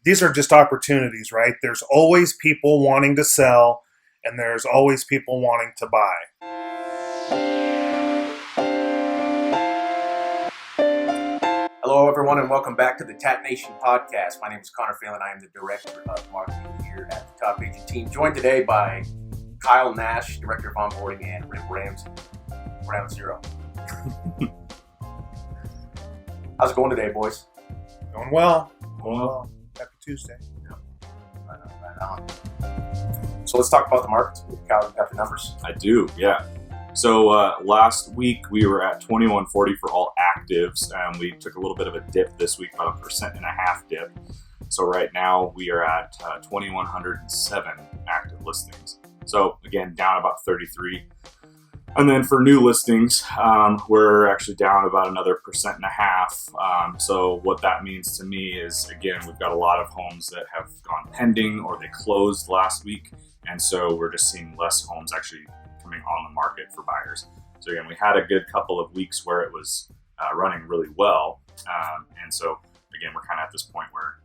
these are just opportunities, right? There's always people wanting to sell, and there's always people wanting to buy. Hello, everyone, and welcome back to the Tat Nation podcast. My name is Connor Phelan. I am the Director of Marketing here at the Top Agent Team, joined today by Kyle Nash, Director of Onboarding, and Rip Ramsey, Ground Zero. How's it going today, boys? Going well. Happy Tuesday. Right on. So let's talk about the markets. Kyle, you got the numbers? I do, yeah. So last week we were at 2140 for all actives, and we took a little bit of a dip this week, about 1.5% dip. So right now we are at 2,107 active listings. So again, down about 33. And then for new listings, we're actually down about another 1.5%. So what that means to me is, again, we've got a lot of homes that have gone pending or they closed last week. And so we're just seeing less homes actually coming on the market for buyers. So again, we had a good couple of weeks where it was running really well. And so again, we're kind of at this point where,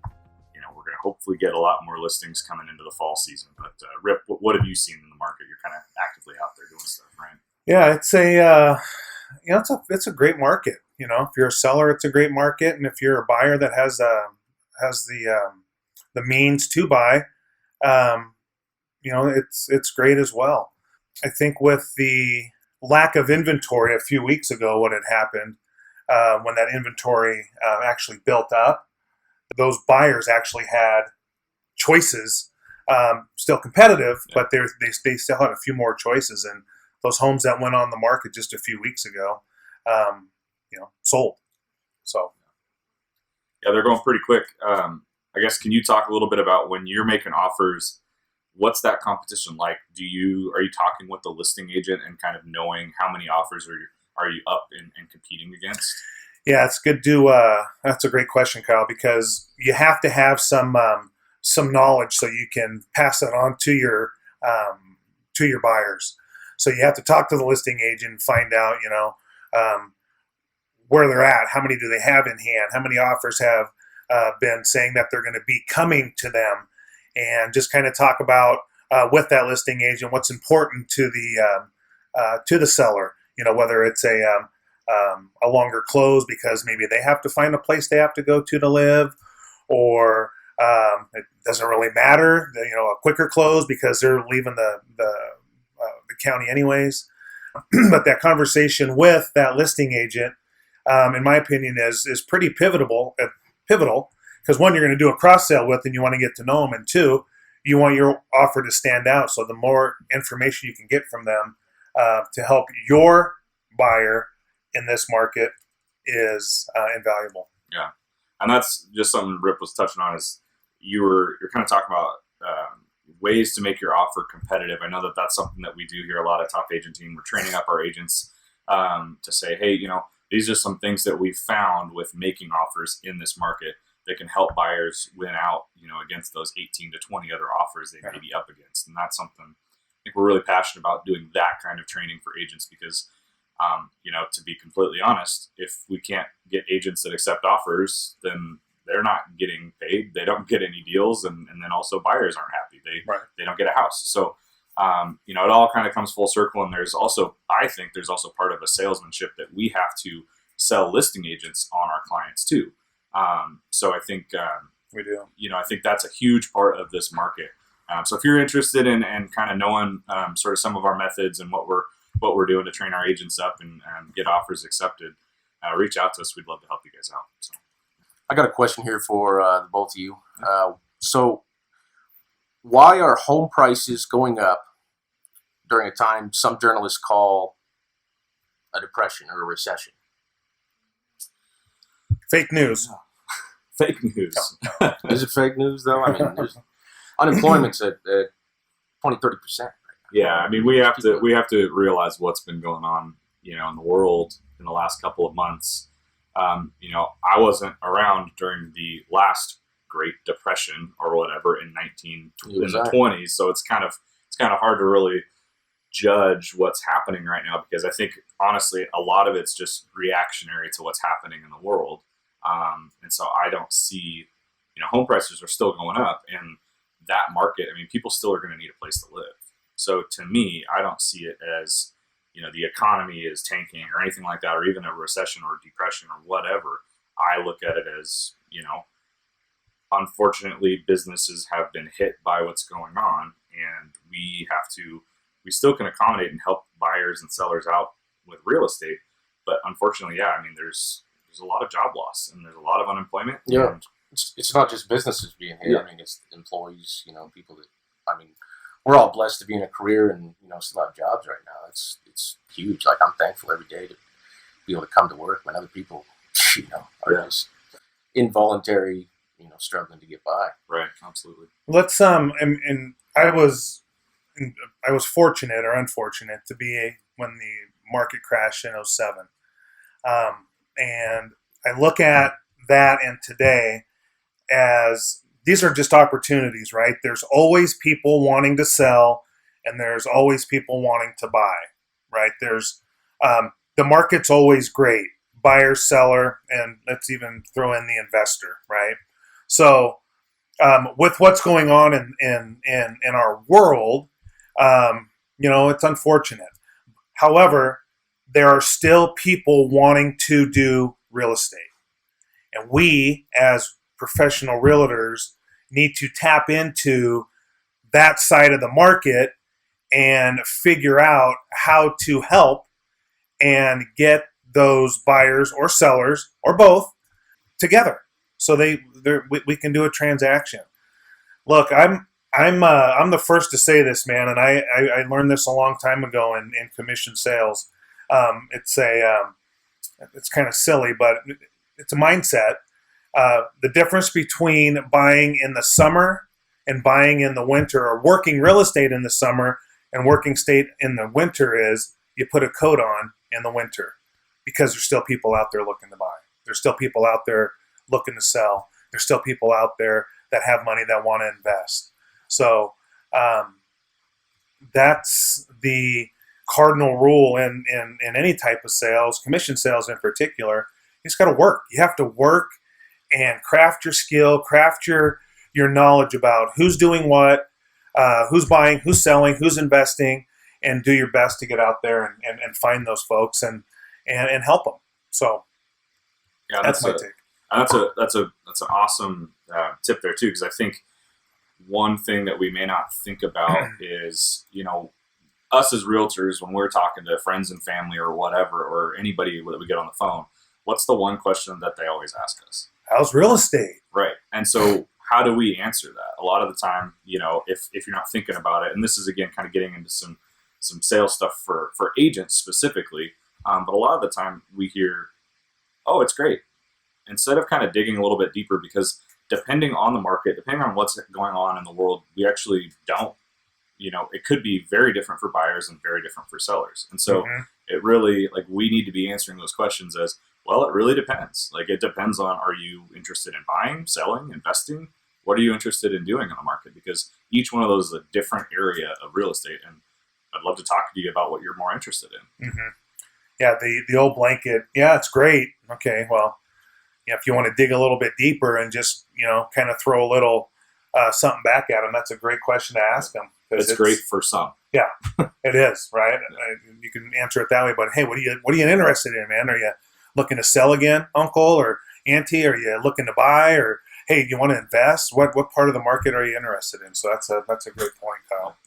we're going to hopefully get a lot more listings coming into the fall season. But Rip, what have you seen in the market? You're kind of actively out there doing stuff, right? Yeah, it's a great market. If you're a seller, it's a great market, and if you're a buyer that has the means to buy, it's great as well. I think with the lack of inventory a few weeks ago, what had happened when that inventory actually built up, those buyers actually had choices, still competitive, but they still had a few more choices, and those homes that went on the market just a few weeks ago, sold. So, yeah, they're going pretty quick. I guess, can you talk a little bit about when you're making offers? What's that competition like? Are you talking with the listing agent and kind of knowing how many offers are you up and competing against? Yeah, it's good that's a great question, Kyle, because you have to have some knowledge so you can pass that on to your buyers. So you have to talk to the listing agent and find out, where they're at. How many do they have in hand? How many offers have been saying that they're going to be coming to them? And just kind of talk about with that listing agent what's important to the seller. Whether it's a longer close because maybe they have to find a place they have to go to live, or it doesn't really matter. A quicker close because they're leaving the county anyways. But that conversation with that listing agent, in my opinion, is pretty pivotal. Because one, you're going to do a cross sale with, and you want to get to know them, and two, you want your offer to stand out. So the more information you can get from them to help your buyer in this market is invaluable. Yeah, and that's just something Rip was touching on. Is you're kind of talking about ways to make your offer competitive. I know that that's something that we do here a lot at Top Agent Team. We're training up our agents to say, hey, these are some things that we've found with making offers in this market that can help buyers win out, against those 18 to 20 other offers they may be up against. And that's something I think we're really passionate about, doing that kind of training for agents because, to be completely honest, if we can't get agents that accept offers, then they're not getting paid. They don't get any deals. And then also buyers aren't happy. They don't get a house. So, it all kind of comes full circle. And I think there's also part of a salesmanship that we have to sell listing agents on our clients too. So I think we do. I think that's a huge part of this market. So if you're interested in kind of knowing sort of some of our methods and what we're doing to train our agents up and get offers accepted, reach out to us. We'd love to help you guys out. So. I got a question here for the both of you. So why are home prices going up during a time some journalists call a depression or a recession? Fake news. Fake news. Is it fake news, though? I mean, unemployment's at 20-30% right now. Yeah, I mean, we have to realize what's been going on, in the world in the last couple of months. I wasn't around during the last Great Depression or whatever in the 20s, so it's kind of hard to really judge what's happening right now because I think honestly a lot of it's just reactionary to what's happening in the world, and so I don't see home prices are still going up, and that market, I mean, people still are going to need a place to live. So to me, I don't see it as, the economy is tanking or anything like that, or even a recession or depression or whatever. I look at it as, unfortunately, businesses have been hit by what's going on, and we still can accommodate and help buyers and sellers out with real estate. But unfortunately, yeah, I mean, there's a lot of job loss and there's a lot of unemployment. Yeah. And It's not just businesses being hit. I mean, it's employees, people that, we're all blessed to be in a career and, still have jobs right now. It's huge. Like, I'm thankful every day to be able to come to work when other people, are just involuntary, struggling to get by. Right. Absolutely. Let's and I was fortunate or unfortunate to be when the market crashed in '07. And I look at that and today as these are just opportunities, right? There's always people wanting to sell and there's always people wanting to buy, right? There's the market's always great, buyer, seller, and let's even throw in the investor, right? So with what's going on in our world, it's unfortunate. However, there are still people wanting to do real estate. And we, as professional realtors, need to tap into that side of the market and figure out how to help and get those buyers or sellers or both together so we can do a transaction. Look, I'm the first to say this, man, and I learned this a long time ago in commission sales. It's kind of silly, but it's a mindset. The difference between buying in the summer and buying in the winter, or working real estate in the summer and working state in the winter, is you put a coat on in the winter because there's still people out there looking to buy. There's still people out there looking to sell. There's still people out there that have money that want to invest. So that's the cardinal rule in any type of sales, commission sales in particular. You just got to work. You have to work and craft your skill, craft your knowledge about who's doing what, who's buying, who's selling, who's investing, and do your best to get out there and find those folks and help them. So yeah, that's my take. That's an awesome tip there too, because I think one thing that we may not think about is, us as realtors, when we're talking to friends and family or whatever, or anybody that we get on the phone, what's the one question that they always ask us? How's real estate? Right. And so how do we answer that? A lot of the time, if you're not thinking about it, and this is, again, kind of getting into some sales stuff for agents specifically, but a lot of the time we hear, oh, it's great. Instead of kind of digging a little bit deeper, because depending on the market, depending on what's going on in the world, we actually don't, it could be very different for buyers and very different for sellers. And so it really, we need to be answering those questions as, well, it really depends. It depends on, are you interested in buying, selling, investing? What are you interested in doing in the market? Because each one of those is a different area of real estate. And I'd love to talk to you about what you're more interested in. Mm-hmm. Yeah, the old blanket. Yeah, it's great. Okay, well, if you want to dig a little bit deeper and just, kind of throw a little something back at them, that's a great question to ask them. It's great for some. Yeah, it is, right? You can answer it that way, but hey, what are you interested in, man? Are you looking to sell again, uncle or auntie? Are you looking to buy? Or hey, you want to invest? What part of the market are you interested in? So that's a great point, Kyle.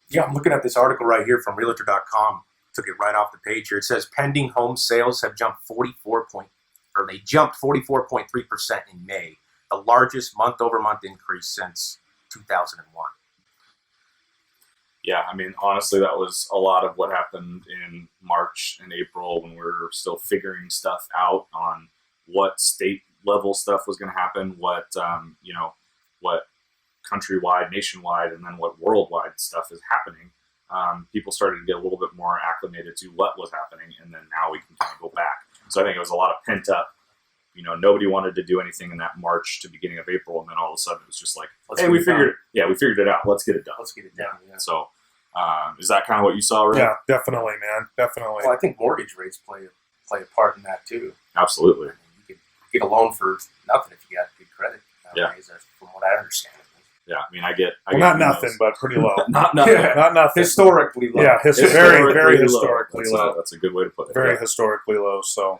Yeah, I'm looking at this article right here from Realtor.com. Took it right off the page here. It says pending home sales have jumped 44.3% in May, the largest month-over-month increase since 2001. Yeah, I mean, honestly, that was a lot of what happened in March and April when we were still figuring stuff out on what state level stuff was going to happen, what what countrywide, nationwide, and then what worldwide stuff is happening. People started to get a little bit more acclimated to what was happening, and then now we can kind of go back. So I think it was a lot of pent up. Nobody wanted to do anything in that March to beginning of April, and then all of a sudden it was just like, hey, we figured it out. Let's get it done. Yeah. So is that kind of what you saw, right? Yeah, definitely, man. Definitely. Well, I think mortgage rates play a part in that too. Absolutely. You could get a loan for nothing if you got good credit. nowadays, from what I understand. Yeah, I mean, I get not emails. nothing, but pretty low. Not nothing. Yeah. Not nothing. Historically low. Yeah, very historically low. That's a good way to put it. Very historically low. So,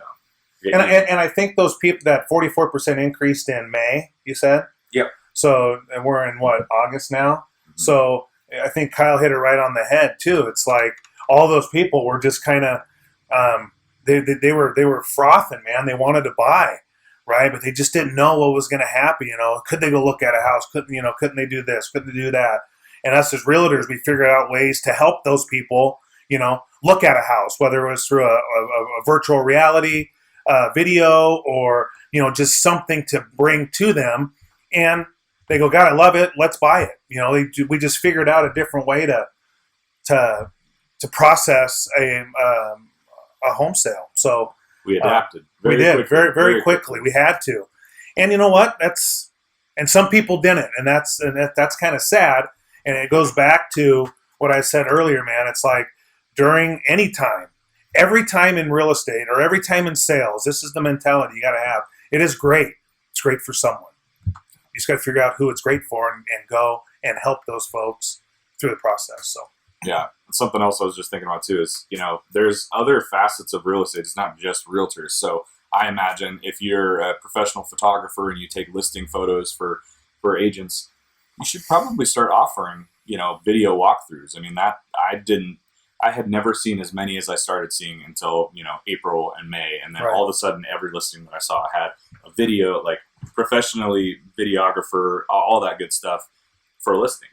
Yeah. and I think those people, that 44% increased in May, you said. Yep. So, and we're in what, August now. Mm-hmm. So I think Kyle hit it right on the head too. It's like all those people were just kind of they were frothing, man. They wanted to buy, right? But they just didn't know what was going to happen. Could they go look at a house? Couldn't they do this? Couldn't they do that? And us as realtors, we figured out ways to help those people, look at a house, whether it was through a virtual reality video or, just something to bring to them. And they go, God, I love it. Let's buy it. We just figured out a different way to process a home sale. So we adapted. We did very quickly. We had to. And you know what? And some people didn't. And that's kind of sad. And it goes back to what I said earlier, man. It's like during any time, every time in real estate or every time in sales, this is the mentality you got to have. It is great. It's great for someone. You just got to figure out who it's great for and go and help those folks through the process. So yeah, something else I was just thinking about too is there's other facets of real estate. It's not just realtors. So I imagine if you're a professional photographer and you take listing photos for agents, you should probably start offering video walkthroughs. I mean I had never seen as many as I started seeing until April and May, and then all of a sudden every listing that I saw had a video, like professionally videographer, all that good stuff for a listing.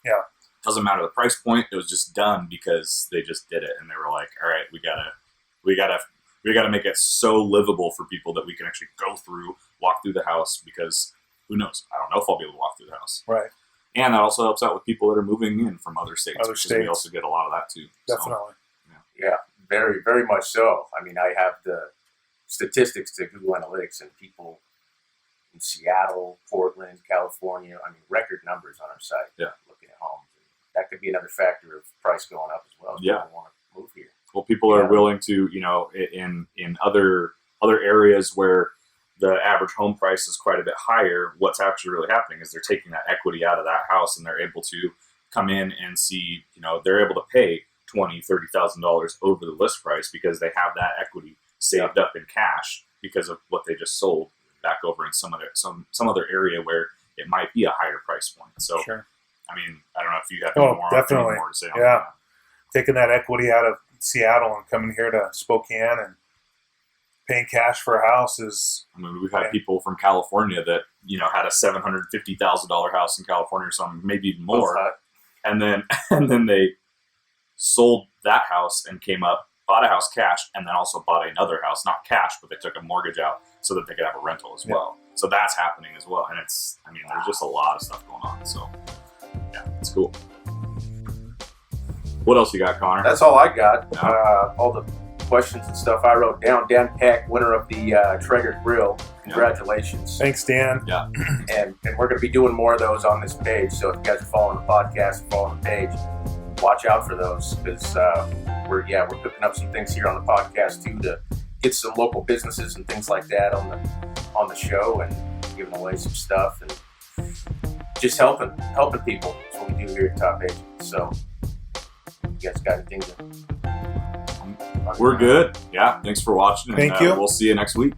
Yeah, doesn't matter the price point. It was just done because they just did it, and they were like, all right, we gotta make it so livable for people that we can actually go through, walk through the house, because who knows? I don't know if I'll be able to walk through the house. Right. And that also helps out with people that are moving in from other states. We also get a lot of that too. Definitely. So, yeah, very, very much so. I mean, I have the statistics to Google Analytics, and people in Seattle, Portland, California, record numbers on our site. Yeah. Looking at homes. That could be another factor of price going up as well. Yeah. People want to move here. Well, people are willing to, in other areas where the average home price is quite a bit higher, what's actually really happening is they're taking that equity out of that house, and they're able to come in and see, they're able to pay $20,000, $30,000 over the list price because they have that equity saved up in cash because of what they just sold back over in some other area where it might be a higher price point. So, sure. I mean, I don't know if you have any more to say on that. Taking that equity out of Seattle and coming here to Spokane and paying cash for a house is. I mean, we've had people from California that had a $750,000 house in California or something, maybe even more, and then they sold that house and came up, bought a house cash, and then also bought another house, not cash, but they took a mortgage out so that they could have a rental as well. So that's happening as well, and there's just a lot of stuff going on. So yeah, it's cool. What else you got, Connor? That's all I got. All the questions and stuff I wrote down. Dan Peck, winner of the Traeger Grill. Congratulations. Thanks, Dan. Yeah. And we're going to be doing more of those on this page. So if you guys are following the podcast, following the page, watch out for those, because we're cooking up some things here on the podcast too to get some local businesses and things like that on the show, and giving away some stuff and just helping people. That's what we do here at Top Agent. So you guys got anything to? We're good. Yeah. Thanks for watching. Thank you. We'll see you next week.